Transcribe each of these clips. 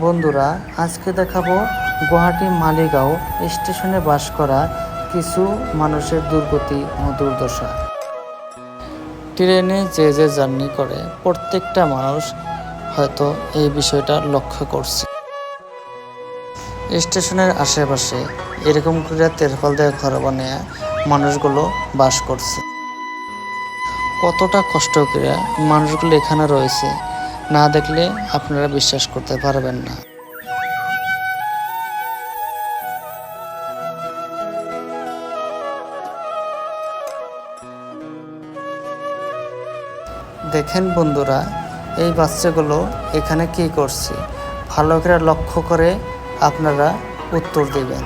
বন্ধুরা, আজকে দেখাবো গুয়াহাটি মালিগাঁও স্টেশনে বাস করা কিছু মানুষের দুর্গতি ও দুর্দশা। ট্রেনে যে জার্নি করে প্রত্যেকটা মানুষ হয়তো এই বিষয়টা লক্ষ্য করছে। স্টেশনের আশেপাশে এরকম করে তেরপাল দিয়ে ঘর বানিয়ে মানুষগুলো বাস করছে। কতটা কষ্ট করে মানুষগুলো এখানে রয়েছে না দেখলে আপনারা বিশ্বাস করতে পারবেন না। দেখেন বন্ধুরা, এই বাচ্চাগুলো এখানে কি করছে, ভালো করে লক্ষ্য করে আপনারা উত্তর দিবেন।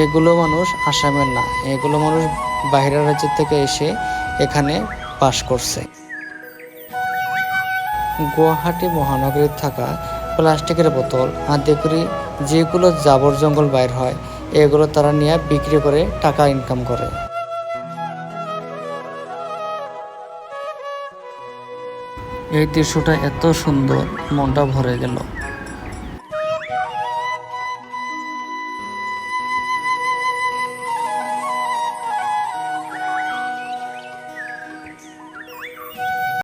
এগুলো মানুষ আসামের না, এগুলো মানুষ বাইরের রাজ্য থেকে এসে এখানে বাস করছে। গুয়াহাটি মহানগরীর থাকা প্লাস্টিকের বোতল হাতে করে যেগুলো জাবর জঙ্গল বাইর হয় এগুলো তারা নিয়ে বিক্রি করে টাকা ইনকাম করে। এই দৃশ্যটা এত সুন্দর, মনটা ভরে গেল।